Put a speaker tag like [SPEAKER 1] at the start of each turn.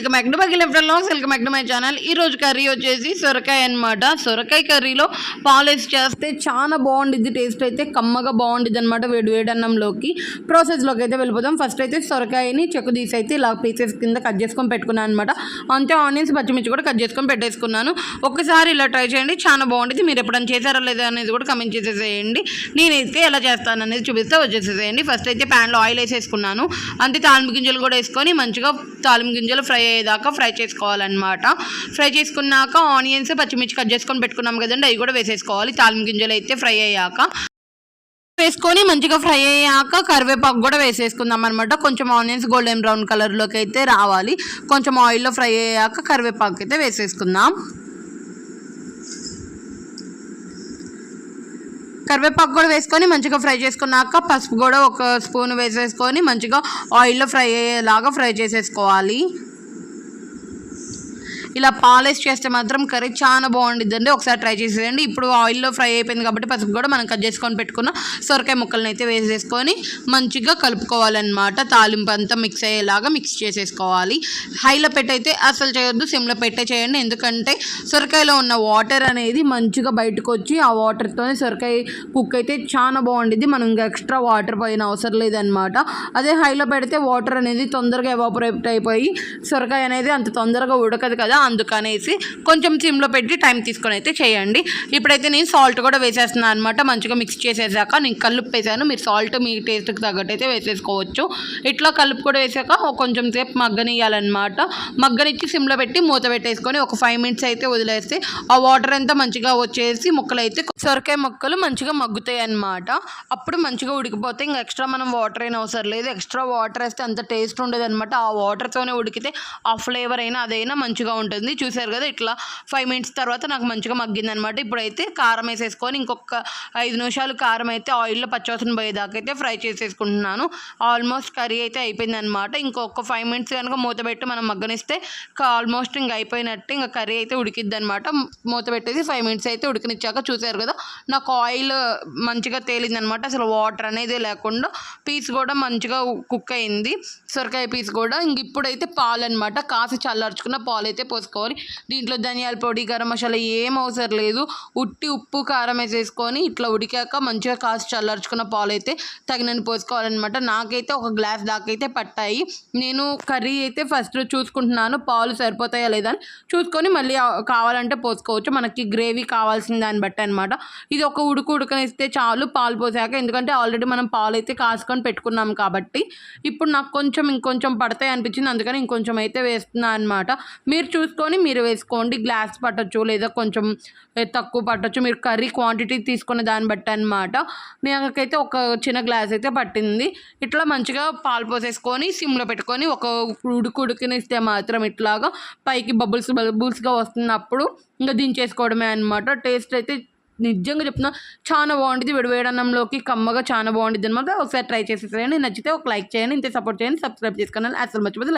[SPEAKER 1] Welcome back to Bagil vlogs, welcome back to my channel. ఈ రోజు curry వచ్చేసి సొరకాయ అనమాట. సొరకాయ కర్రీలో పాలేసి చేస్తే చాలా బాగుండిద్ది. టేస్ట్ అయితే కమ్మగా బాగుండిద్ది అనమాట వేడి వేడి అన్నంలోకి. ప్రాసెస్లోకి అయితే వెళ్ళిపోతాం. ఫస్ట్ అయితే సొరకాయని చెక్కు తీసి అయితే ఇలా పీసెస్ కింద కట్ చేసుకొని పెట్టుకున్నాను అనమాట. అంతే ఆనియన్స్ పచ్చిమిర్చి కూడా కట్ చేసుకొని పెట్టేసుకున్నాను. ఒక్కసారి ఇలా ట్రై చేయండి, చాలా బాగుంటుంది. మీరు ఎప్పుడైనా చేశారో లేదా అనేది కూడా కమెంట్ చేసేసేయండి. నేనైతే ఎలా చేస్తాను అనేది చూపిస్తే వచ్చేసేయండి. ఫస్ట్ అయితే ప్యాన్లో ఆయిల్ వేసేసుకున్నాను. అంతే తాలింపు గింజలు కూడా వేసుకొని మంచిగా తాలింపు గింజలు ఫ్రై అయ్యేదాకా ఫ్రై చేసుకోవాలన్నమాట. ఫ్రై చేసుకున్నాక ఆనియన్స్ పచ్చిమిర్చి కట్ చేసుకొని పెట్టుకున్నాం కదండి, అవి కూడా వేసేసుకోవాలి. తాలింపు గింజలు అయితే ఫ్రై అయ్యాక వేసుకొని మంచిగా ఫ్రై అయ్యాక కరివేపాకు కూడా వేసేసుకుందాం అనమాట. కొంచెం ఆనియన్స్ గోల్డెన్ బ్రౌన్ కలర్లోకి అయితే రావాలి. కొంచెం ఆయిల్లో ఫ్రై అయ్యాక కరివేపాకు అయితే వేసేసుకుందాం. కరివేపాకు కూడా వేసుకొని మంచిగా ఫ్రై చేసుకున్నాక పసుపు కూడా ఒక స్పూన్ వేసేసుకొని మంచిగా ఆయిల్లో ఫ్రై అయ్యేలాగా ఫ్రై చేసేసుకోవాలి. ఇలా పాలేసి చేస్తే మాత్రం కర్రీ చాలా బాగుండిద్దండి. ఒకసారి ట్రై చేసేయండి. ఇప్పుడు ఆయిల్లో ఫ్రై అయిపోయింది కాబట్టి పసుపు కూడా మనం కట్ చేసుకొని పెట్టుకున్న సొరకాయ ముక్కలను అయితే వేసేసుకొని మంచిగా కలుపుకోవాలన్నమాట. తాలింపు అంతా మిక్స్ అయ్యేలాగా మిక్స్ చేసేసుకోవాలి. హైలో పెట్టయితే అసలు చేయొద్దు, సిమ్లో పెట్టే చేయండి. ఎందుకంటే సొరకాయలో ఉన్న వాటర్ అనేది మంచిగా బయటకు వచ్చి ఆ వాటర్తోనే సొరకాయ కుక్ అయితే చాలా బాగుండిద్ది. మనం ఇంకా ఎక్స్ట్రా వాటర్ పోయిన అవసరం లేదనమాట. అదే హైలో పెడితే వాటర్ అనేది తొందరగా ఎవాపరేట్ అయిపోయి సొరకాయ అనేది అంత తొందరగా ఉడకదు కదా, అందుకనేసి కొంచెం సిమ్లో పెట్టి టైం తీసుకొని అయితే చేయండి. ఇప్పుడైతే నేను సాల్ట్ కూడా వేసేస్తున్నాను అనమాట. మంచిగా మిక్స్ చేసేసాక నేను కలుపు వేసాను. మీరు సాల్ట్ మీ టేస్ట్కి తగ్గట్టు అయితే వేసేసుకోవచ్చు. ఇట్లా కలుపు కూడా వేసాక కొంచెం సేపు మగ్గనియాలన్నమాట. మగ్గనిచ్చి సిమ్లో పెట్టి మూత పెట్టేసుకొని ఒక 5 minutes అయితే వదిలేస్తే ఆ వాటర్ అంతా మంచిగా వచ్చేసి ముక్కలు అయితే సొరకాయ ముక్కలు మంచిగా మగ్గుతాయి అన్నమాట. అప్పుడు మంచిగా ఉడికిపోతే ఇంకా ఎక్స్ట్రా మనం వాటర్ అయినా అవసరం లేదు. ఎక్స్ట్రా వాటర్ వేస్తే అంత టేస్ట్ ఉండదు అనమాట. ఆ వాటర్తోనే ఉడికితే ఆ ఫ్లేవర్ అయినా అదైనా మంచిగా ఉంటుంది. చూసారు కదా, ఇట్లా 5 minutes తర్వాత నాకు మంచిగా మగ్గింది అనమాట. ఇప్పుడైతే కారం వేసేసుకొని ఇంకొక 5 నిమిషాలు కారం అయితే ఆయిల్లో పచ్చివాసన పోయేదాకా అయితే ఫ్రై చేసేసుకుంటున్నాను. ఆల్మోస్ట్ కర్రీ అయితే అయిపోయింది అనమాట. ఇంకొక 5 minutes కనుక మూత పెట్టి మనం మగ్గనిస్తే ఆల్మోస్ట్ ఇంకా అయిపోయినట్టు, ఇంకా కర్రీ అయితే ఉడికిద్ది అనమాట. మూత పెట్టేసి 5 minutes అయితే ఉడికినిచ్చాక చూసారు కదా, నాకు ఆయిల్ మంచిగా తేలిందనమాట. అసలు వాటర్ అనేది లేకుండా పీస్ కూడా మంచిగా కుక్ అయింది, సొరకాయ పీస్ కూడా. ఇంక ఇప్పుడైతే పాలు అనమాట, కాసి చల్లార్చుకున్న పాలు అయితే పోసుకోవాలి. దీంట్లో ధనియాల పొడి, గరం మసాలా ఏం అవసరం లేదు. ఉట్టి ఉప్పు కారం వేసేసుకొని ఇట్లా ఉడికాక మంచిగా కాసి చల్లార్చుకున్న పాలు అయితే తగినన్ని పోసుకోవాలన్నమాట. నాకైతే ఒక గ్లాస్ దాకా అయితే పట్టాయి. నేను కర్రీ అయితే ఫస్ట్ చూసుకుంటున్నాను పాలు సరిపోతాయా లేదా అని. చూసుకొని మళ్ళీ కావాలంటే పోసుకోవచ్చు, మనకి గ్రేవీ కావాల్సిన దాన్ని బట్టి అనమాట. ఇది ఒక ఉడకనిస్తే చాలు పాలు పోసాక, ఎందుకంటే ఆల్రెడీ మనం పాలు అయితే కాసుకొని పెట్టుకున్నాం కాబట్టి. ఇప్పుడు నాకు ఇంకొంచెం పడతాయి అనిపించింది, అందుకని ఇంకొంచెం అయితే వేస్తున్నాను అనమాట. మీరు చూసుకొని మీరు వేసుకోండి. గ్లాస్ పట్టచ్చు లేదా కొంచెం తక్కువ పట్టచ్చు, మీరు కర్రీ క్వాంటిటీ తీసుకునే దాన్ని బట్టి అనమాట. నాకైతే ఒక చిన్న గ్లాస్ అయితే పట్టింది. ఇట్లా మంచిగా పాలు పోసేసుకొని సిమ్లో పెట్టుకొని ఒక ఉడికినిస్తే మాత్రం ఇట్లాగా పైకి బబుల్స్గా వస్తున్నప్పుడు ఇంకా దించేసుకోవడమే అనమాట. టేస్ట్ అయితే నిజంగా చెప్తున్నా చాలా బాగుంటుంది. వేడన్నంలోకి కమ్మగా చాలా బాగుంటుంది అనమాట. ఒకసారి ట్రై చేసేసేయండి. నచ్చితే ఒక లైక్ చేయండి, ఇంతే సపోర్ట్ చేయండి, సబ్స్క్రైబ్ చేసుకోండి. అసలు మర్చిపోతే